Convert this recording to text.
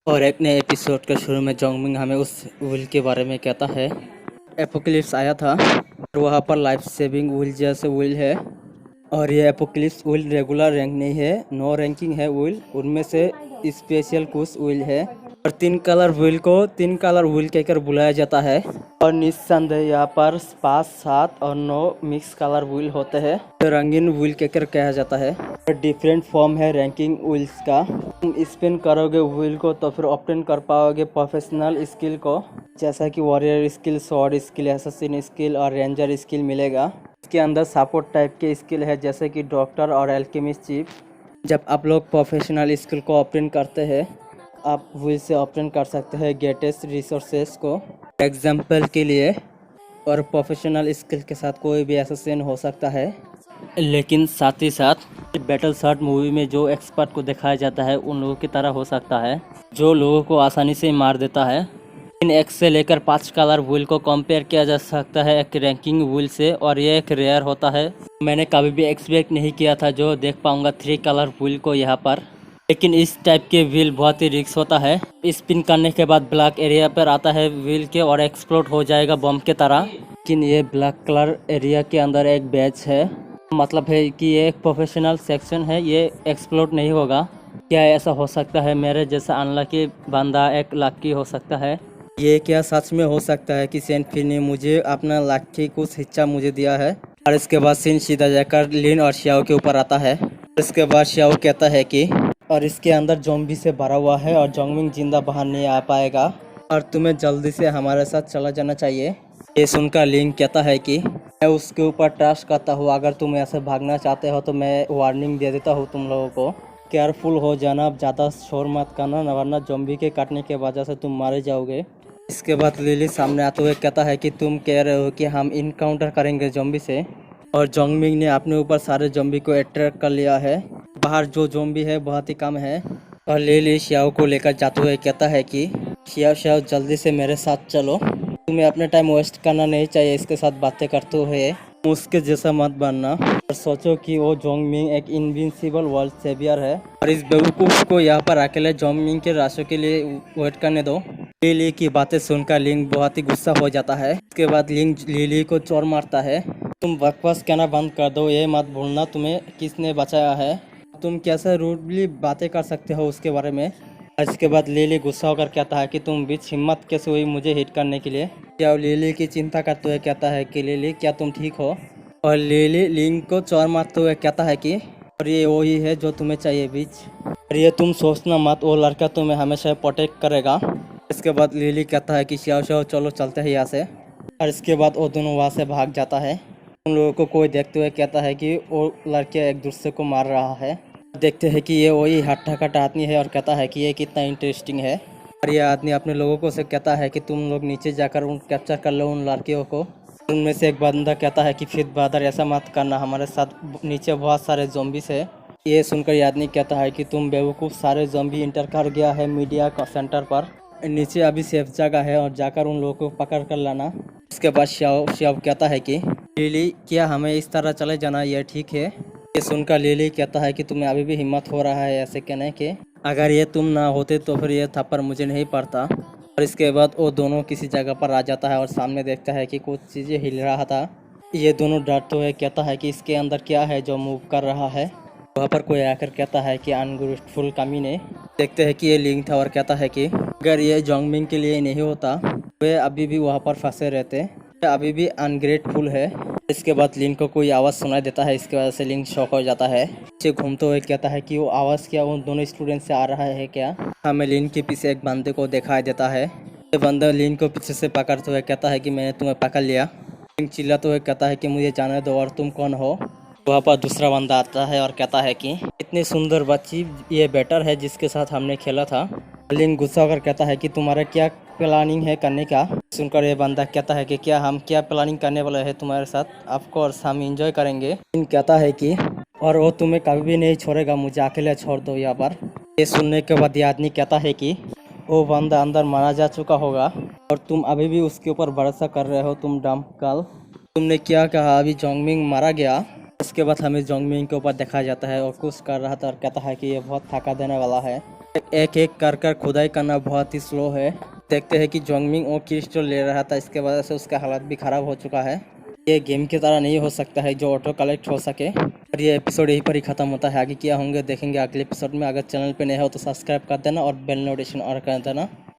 और एक नए एपिसोड के शुरू में जोंगमिंग हमें उस व्हील के बारे में कहता है। एपोक्लिप्स आया था और वहाँ पर लाइफ सेविंग व्हील जैसे व्हील है। और ये एपोक्लिप्स व्हील रेगुलर रैंक नहीं है, नो रैंकिंग है व्हील, उनमें से स्पेशल कुछ व्हील है। और तीन कलर व्हील कहकर बुलाया जाता है। और निस्संदेह यहाँ पर 5, 7 और 9 मिक्स कलर व्हील होते हैं, तो रंगीन व्हील कहकर कहा जाता है। डिफरेंट फॉर्म है रैंकिंग व्हील्स का। तुम स्पिन करोगे व्हील को तो फिर ऑप्टेन कर पाओगे प्रोफेशनल स्किल को, जैसा कि warrior skill, sword skill, assassin skill और रेंजर स्किल मिलेगा। इसके अंदर सपोर्ट टाइप के स्किल है, जैसे कि डॉक्टर और एल्केमिस्ट चीफ। जब आप लोग प्रोफेशनल स्किल को ऑप्टेन करते हैं, आप व्हील से ऑप्टेन कर सकते हैं गेटेस्ट रिसोर्सेस को, एग्जाम्पल के लिए। और प्रोफेशनल स्किल के साथ कोई भी एसेसिन हो सकता है, लेकिन साथ ही साथ बैटल शॉट मूवी में जो एक्सपर्ट को दिखाया जाता है उन लोगों की तरह हो सकता है, जो लोगों को आसानी से मार देता है। इन 1 से लेकर 5 कलर व्हील को कंपेयर किया जा सकता है एक रैंकिंग व्हील से, और ये एक रेयर होता है। मैंने कभी भी एक्सपेक्ट नहीं किया था जो देख पाऊंगा 3 कलर व्हील को यहाँ पर। लेकिन इस टाइप के व्हील बहुत ही रिस्क होता है। स्पिन करने के बाद ब्लैक एरिया पर आता है व्हील के और एक्सप्लोड हो जाएगा बम के तरह। लेकिन ये ब्लैक कलर एरिया के अंदर एक बैच है, मतलब है कि ये एक प्रोफेशनल सेक्शन है, ये एक्सप्लोड नहीं होगा। क्या ऐसा हो सकता है मेरे जैसा अनलकी बंदा एक लकी हो सकता है? ये क्या सच में हो सकता है कि सेंट फिन ने मुझे अपना लकी कुछ हिस्सा मुझे दिया है? और इसके बाद सीन सीधा जाकर लिन और श्याओ के ऊपर आता है। इसके बाद श्याओ कहता है कि और इसके अंदर ज़ॉम्बी से भरा हुआ है और जोंगमिंग जिंदा बाहर नहीं आ पाएगा और तुम्हें जल्दी से हमारे साथ चला जाना चाहिए। ये सुनकर लिंग कहता है कि मैं उसके ऊपर ट्रस्ट करता हूँ, अगर तुम ऐसे भागना चाहते हो तो मैं वार्निंग दे देता हूँ तुम लोगों को, केयरफुल हो जाना, ज़्यादा शोर मत करना, वरना ज़ॉम्बी के काटने के वजह से तुम मारे जाओगे। इसके बाद लिली सामने आते हुए कहता है कि तुम कह रहे हो कि हम इनकाउंटर करेंगे ज़ॉम्बी से, और जोंगमिंग ने अपने ऊपर सारे ज़ॉम्बी को अट्रैक्ट कर लिया है। बाहर जो ज़ॉम्बी है बहुत ही कम है। और लिली श्याओ को लेकर जाते हुए कहता है कि श्याओ जल्दी से मेरे साथ चलो, तुम्हें अपना टाइम वेस्ट करना नहीं चाहिए इसके साथ बातें करते हुए, उसके जैसा मत बनना और सोचो कि वो जोंगमिंग एक इनविंसिबल वर्ल्ड सेवियर है और इस बेवकूफ़ को यहाँ पर अकेले जोंगमिंग के रास्तों के लिए वेट करने दो। लिली की बातें सुनकर लिंग बहुत ही गुस्सा हो जाता है। इसके बाद लिंग लिली को चोर मारता है। तुम बकवास कहना बंद कर दो, ये मत भूलना तुम्हें किसने बचाया है, तुम कैसे रूडली बातें कर सकते हो उसके बारे में। इसके बाद लिली गुस्सा होकर कहता है कि तुम बीच हिम्मत कैसे हुई मुझे हिट करने के लिए। क्या लिली की चिंता करते हुए कहता है कि लिली क्या तुम ठीक हो? और लिली लिंग को चोर मारते हुए कहता है कि और ये वही है जो तुम्हें चाहिए बीच, और ये तुम सोचना मत, वो लड़का तुम्हें हमेशा प्रोटेक्ट करेगा। इसके बाद लिली कहता है कि श्याओ श्याओ चलो चलते हैं यहाँ से, और इसके बाद वो दोनों वहाँ से भाग जाता है। उन लोगों को कोई देखते हुए कहता है कि वो लड़के एक दूसरे को मार रहा है। देखते हैं कि ये वही हट्टा कट्टा आदमी है और कहता है कि ये कितना इंटरेस्टिंग है। और ये आदमी अपने लोगों को से कहता है कि तुम लोग नीचे जाकर उन कैप्चर कर लो उन लड़कियों को। उनमें से एक बंदा कहता है कि फिर ब्रदर ऐसा मत करना, हमारे साथ नीचे बहुत सारे ज़ॉम्बीज है। ये सुनकर ये आदमी कहता है कि तुम बेवकूफ़, सारे ज़ॉम्बी इंटर कर गया है मीडिया सेंटर पर, नीचे अभी सेफ जगह है और जाकर उन लोगों को पकड़ कर लाना। इसके बाद श्याओ कहता है कि लिली क्या हमें इस तरह चले जाना ये ठीक है? ये सुनकर लिली कहता है कि तुम्हें अभी भी हिम्मत हो रहा है ऐसे कहने के, अगर ये तुम ना होते तो फिर ये थप्पड़ मुझे नहीं पड़ता। और इसके बाद वो दोनों किसी जगह पर आ जाता है और सामने देखता है कि कुछ चीज़ें हिल रहा था। ये दोनों डरते हुए कहता है कि इसके अंदर क्या है जो मूव कर रहा है। वहाँ पर कोई आकर कहता है कि अनग्रेटफुल कमीने। देखते हैं कि ये लिंग था और कहता है कि अगर ये जोंगमिंग के लिए नहीं होता वे अभी भी वहाँ पर फंसे रहते, अभी भी अनग्रेटफुल है। इसके बाद लिंग को कोई आवाज़ सुनाई देता है, इसकी वजह से लिंग शॉक हो जाता है। पीछे घूमते हुए कहता है कि वो आवाज़ क्या उन दोनों स्टूडेंट से आ रहा है क्या? हमें लिंग के पीछे एक बंदे को दिखाई देता है। ये बंदा लिंग को पीछे से पकड़ते हुए कहता है कि मैंने तुम्हें पकड़ लिया। लिंग चिल्लाते हुए कहता है कि मुझे जाने दो और तुम कौन हो? वहाँ पर दूसरा बंदा आता है और कहता है कि इतनी सुंदर बच्ची ये बेटर है जिसके साथ हमने खेला था। लिंग गुस्सा होकर कहता है कि तुम्हारा क्या प्लानिंग है करने का? सुनकर ये बंदा कहता है कि हम क्या प्लानिंग करने वाले हैं तुम्हारे साथ, ऑफ कोर्स हम एंजॉय करेंगे। लिंग कहता है कि और वो तुम्हें कभी भी नहीं छोड़ेगा, मुझे अकेले छोड़ दो यहाँ पर। ये सुनने के बाद ये आदमी कहता है कि वो बंदा अंदर मारा जा चुका होगा और तुम अभी भी उसके ऊपर भरोसा कर रहे हो, तुम डम्प गर्ल। तुमने क्या कहा, अभी जोंगमिंग मारा गया? इसके बाद हमें जोंगमिंग के ऊपर देखा जाता है और कुछ कर रहा था और कहता है कि ये बहुत थका देने वाला है। एक एक कर खुदाई करना बहुत ही स्लो है। देखते हैं कि जोंगमिंग वो क्रिस्टल ले रहा था, इसके वजह से उसका हालत भी खराब हो चुका है। ये गेम की तरह नहीं हो सकता है जो ऑटो कलेक्ट हो सके। और ये एपिसोड यहीं पर ही खत्म होता है। आगे क्या होंगे देखेंगे अगले एपिसोड में। अगर चैनल पे नए हो तो सब्सक्राइब कर देना और बेल नोटिफिकेशन ऑन कर देना।